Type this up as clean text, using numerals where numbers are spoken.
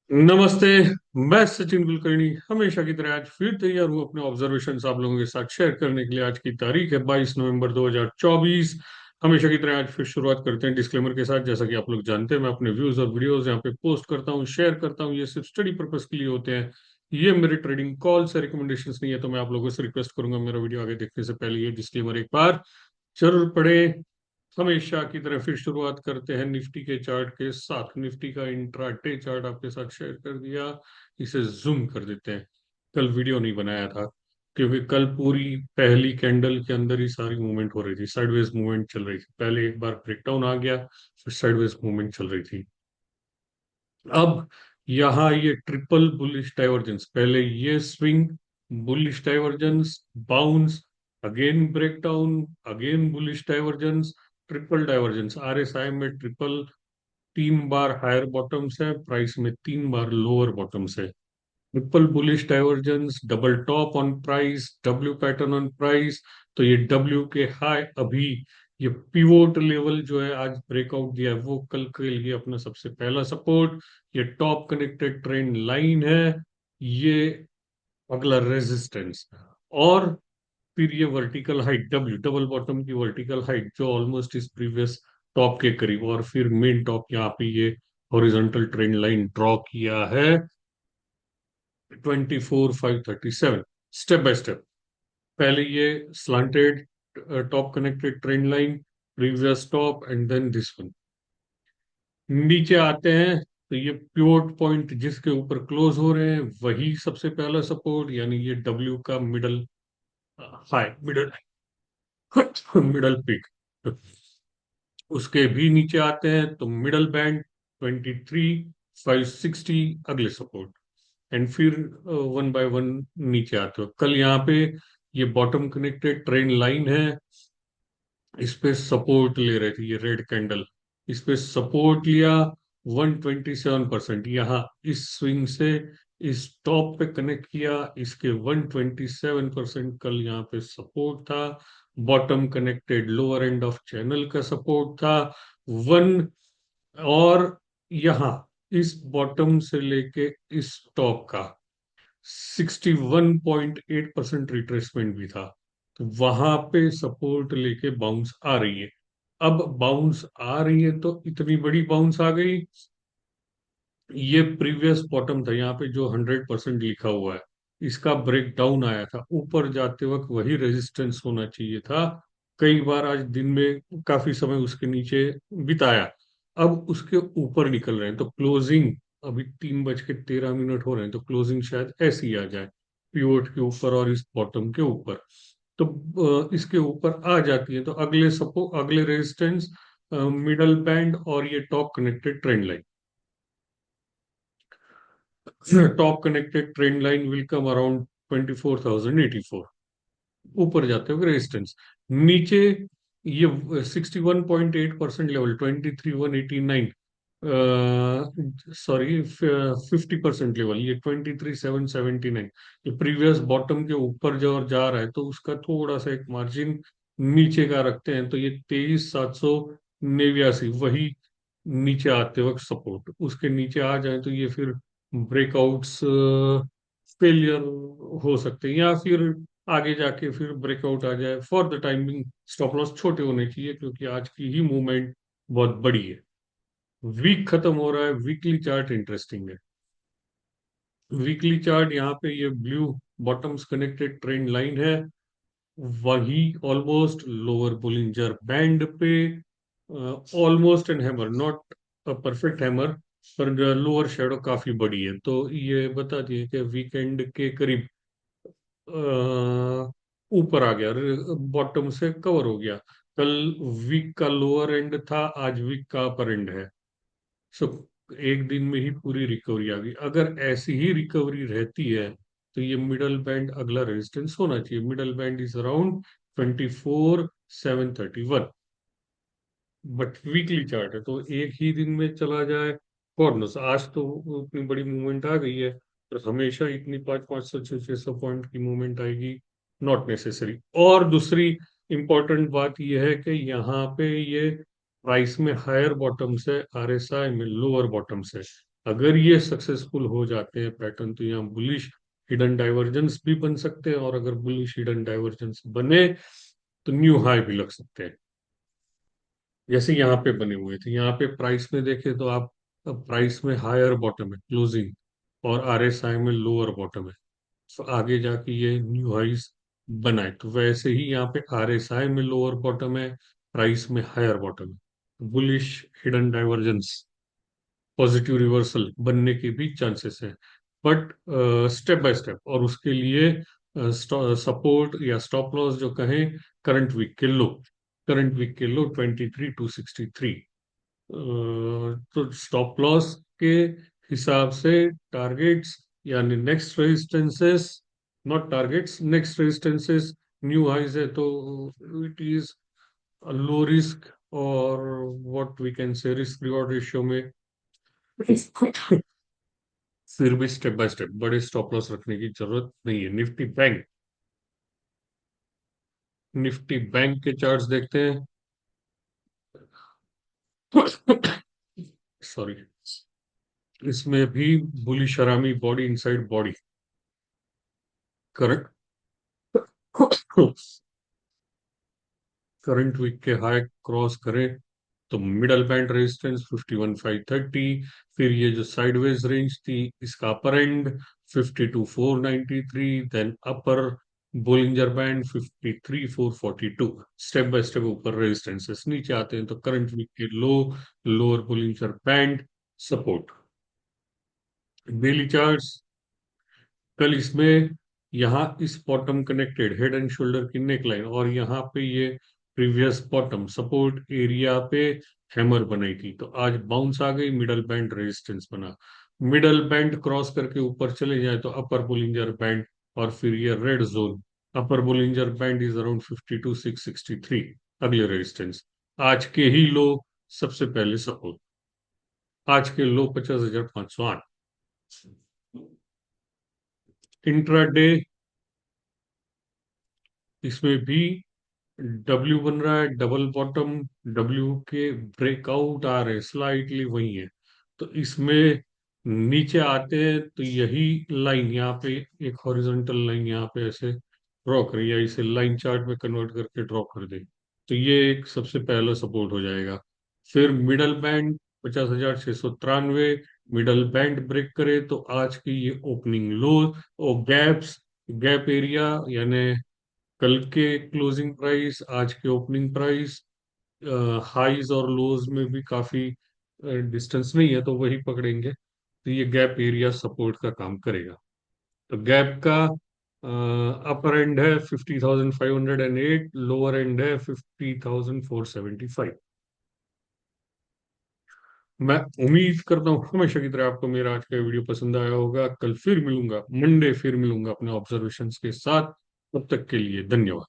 नमस्ते। मैं सचिन कुलकर्णी हमेशा की तरह आज फिर तैयार हूँ अपने ऑब्जर्वेशन आप लोगों के साथ शेयर करने के लिए। आज की तारीख है 22 नवंबर 2024। हमेशा की तरह आज फिर शुरुआत करते हैं डिस्क्लेमर के साथ। जैसा कि आप लोग जानते हैं, मैं अपने व्यूज और वीडियोस यहाँ पे पोस्ट करता हूँ, शेयर करता हूँ। ये सिर्फ स्टडी पर्पस के लिए होते हैं। ये मेरे ट्रेडिंग कॉल से रिकमेंडेशंस नहीं है। तो मैं आप लोगों से रिक्वेस्ट करूंगा, मेरा वीडियो आगे देखने से पहले ये डिस्क्लेमर एक बार जरूर पढ़े। हमेशा की तरह फिर शुरुआत करते हैं निफ्टी के चार्ट के साथ। निफ्टी का इंट्राडे चार्ट आपके साथ शेयर कर दिया। इसे जूम कर देते हैं। कल वीडियो नहीं बनाया था क्योंकि कल पूरी पहली कैंडल के अंदर ही सारी मूवमेंट हो रही थी, साइडवेज मूवमेंट चल रही थी। पहले एक बार ब्रेकडाउन आ गया, फिर साइडवेज मूवमेंट चल रही थी। अब यहाँ ये ट्रिपल बुलिश डाइवर्जेंस, पहले ये swing, bullish divergence, bounce, again breakdown, again bullish divergence, triple divergence. RSI में ट्रिपल 3 बार हायर बॉटम्स है, प्राइस में 3 बार लोअर बॉटम्स है। Triple bullish divergence, double top on price, W pattern on price. तो ये W के high अभी, ये pivot level जो है आज ब्रेकआउट दिया है, वो कल के लिए अपना सबसे पहला सपोर्ट। ये टॉप कनेक्टेड ट्रेंड लाइन है, ये अगला रेजिस्टेंस। और फिर ये vertical height W, double bottom की वर्टिकल हाइट जो ऑलमोस्ट इस प्रीवियस टॉप के करीब। और फिर मेन टॉप यहाँ पे ये हॉरिजॉन्टल ट्रेंड लाइन ड्रॉ किया है 24,537। स्टेप बाय स्टेप, पहले ये slanted top connected trend line, previous top, and then this one. नीचे आते हैं तो ये पिवोट पॉइंट जिसके ऊपर क्लोज हो रहे हैं वही सबसे पहला सपोर्ट, यानी ये डब्ल्यू का middle high, middle middle peak. उसके भी नीचे आते हैं तो मिडल बैंड 23,560 अगले सपोर्ट। एंड फिर वन बाय वन नीचे आते हो। कल यहाँ पे ये बॉटम कनेक्टेड ट्रेंड लाइन है, इस पे सपोर्ट ले रहे थे ये रेड कैंडल, इस पे सपोर्ट लिया 127%। यहाँ इस स्विंग से इस टॉप पे कनेक्ट किया, इसके 127% कल यहाँ पे सपोर्ट था। Bottom connected lower end of channel का सपोर्ट था वन। और यहाँ इस बॉटम से लेके इस टॉप का 61.8% रिट्रेसमेंट भी था। तो वहां पे सपोर्ट लेके बाउंस आ रही है। अब बाउंस आ रही है तो इतनी बड़ी बाउंस आ गई। ये प्रीवियस बॉटम था यहाँ पे जो 100% लिखा हुआ है, इसका ब्रेक डाउन आया था। ऊपर जाते वक्त वही रेजिस्टेंस होना चाहिए था। कई बार आज दिन में काफी समय उसके नीचे बिताया, अब उसके ऊपर निकल रहे हैं। तो क्लोजिंग अभी 3:13 हो रहे हैं, तो क्लोजिंग शायद ऐसी आ जाए पिवोट के ऊपर और इस बॉटम के ऊपर। तो इसके ऊपर आ जाती है तो अगले रेजिस्टेंस मिडल बैंड और ये top connected trend line. Top connected trend line will come around 24,084। ऊपर जाते हुए रेजिस्टेंस नीचे ये 61.8% लेवल 23,189, सॉरी 50% लेवल ये 23,779। ये प्रीवियस बॉटम के ऊपर जो और जा रहा है तो उसका थोड़ा सा एक मार्जिन नीचे का रखते हैं तो ये 23,789 वही नीचे आते वक्त सपोर्ट। उसके नीचे आ जाए तो ये फिर ब्रेकआउट्स फेलियर हो सकते हैं, या फिर आगे जाके फिर ब्रेकआउट आ जाए। For the timing stop loss छोटे होने चाहिए क्योंकि आज की ही मूवमेंट बहुत बड़ी है। वीक खत्म हो रहा है, वीकली चार्ट इंटरेस्टिंग है। वीकली चार्ट यहाँ पे ये blue bottoms connected trend line है, वही ऑलमोस्ट लोअर बुलिंजर बैंड पे, almost an hammer, not a perfect hammer, पर लोअर शेडो काफी बड़ी है। तो ये बता दिए कि वीकेंड के करीब ऊपर आ गया, बॉटम से कवर हो गया। कल वीक का लोअर एंड था, आज वीक का अपर एंड है। सो एक दिन में ही पूरी रिकवरी आ गई। अगर ऐसी ही रिकवरी रहती है तो ये मिडल बैंड अगला रेजिस्टेंस होना चाहिए। Middle band is around 24,731। But weekly chart है तो एक ही दिन में चला जाए, कौन knows। आज तो इतनी बड़ी मूवमेंट आ गई है, तो हमेशा इतनी 500-500 600 पॉइंट की मूवमेंट आएगी, नॉट नेसेसरी। और दूसरी इंपॉर्टेंट बात यह है कि यहाँ पे ये प्राइस में हायर बॉटम्स है, आरएसआई में लोअर बॉटम्स है। अगर ये सक्सेसफुल हो जाते हैं पैटर्न, तो यहाँ बुलिश हिडन डाइवर्जेंस भी बन सकते हैं, और अगर बुलिश हिडन डाइवर्जेंस बने तो न्यू हाई भी लग सकते हैं, जैसे यहाँ पे बने हुए थे। यहाँ पे प्राइस में देखें तो आप, प्राइस में हायर बॉटम है क्लोजिंग, और आरएसआई में लोअर बॉटम है। तो आगे जाके ये न्यू हाइस बनाए, तो वैसे ही यहाँ पे आरएसआई में लोअर बॉटम है, प्राइस में हायर बॉटम है। Bullish hidden divergence, positive reversal बनने के भी चांसेस है, बट स्टेप बाय स्टेप। और उसके लिए सपोर्ट या स्टॉप लॉस जो कहें, करंट वीक के लो, करंट वीक के लो 23,263। तो स्टॉप लॉस के हिसाब से टारगेट्स, यानी next resistances, not targets, next resistances new highs है, तो इट इज लो रिस्क, और what we can say risk reward ratio में फिर भी स्टेप बाय स्टेप बड़े स्टॉप लॉस रखने की जरूरत नहीं है। निफ्टी बैंक, निफ्टी बैंक के चार्ट्स देखते हैं। सॉरी, इसमें भी bullish harami body inside body, current current week के हाई क्रॉस करें तो मिडल बैंड रेजिस्टेंस 51,530, फिर ये जो साइडवेज रेंज थी इसका upper end 52,493, then upper Bollinger band 53,442। Step by step ऊपर रेजिस्टेंसेस, नीचे आते हैं तो करंट वीक के low, lower Bollinger band, support. Daily charts, कल इसमें यहाँ इस bottom connected head and shoulder की नेक लाइन, और यहाँ पे ये प्रीवियस बॉटम सपोर्ट एरिया पे हैमर बनाई थी, तो आज बाउंस आ गई, मिडल बैंड रेजिस्टेंस बना। मिडल बैंड क्रॉस करके ऊपर चले जाए तो अपर बोलिंजर बैंड, और फिर ये red zone, upper Bollinger band is around 52,663, अगले रेजिस्टेंस। आज के ही लो सबसे पहले सपोर्ट, आज के लो 50,508। इंट्राडे, इसमें भी डब्ल्यू बन रहा है, डबल बॉटम, डब्ल्यू के ब्रेकआउट आ रहे हैं स्लाइटली वही है, तो इसमें नीचे आते हैं तो यही लाइन यहाँ पे, एक हॉरिजॉन्टल लाइन यहाँ पे ऐसे ड्रॉ करें, या इसे लाइन चार्ट में कन्वर्ट करके ड्रॉ कर दे, तो ये एक सबसे पहला सपोर्ट हो जाएगा। फिर middle band 50,693, middle band break करे तो आज की ये ओपनिंग लो और गैप्स, गैप एरिया, यानी कल के क्लोजिंग प्राइस, आज के ओपनिंग प्राइस, हाईज और लोज में भी काफी डिस्टेंस नहीं है, तो वही पकड़ेंगे, तो ये गैप एरिया सपोर्ट का काम करेगा। तो गैप का अपर एंड है 50,508, लोअर एंड है 50,475। मैं उम्मीद करता हूँ हमेशा की तरह आपको मेरा आज का वीडियो पसंद आया होगा। कल फिर मिलूंगा, मंडे फिर मिलूंगा अपने ऑब्जर्वेशंस के साथ। तब तक के लिए धन्यवाद।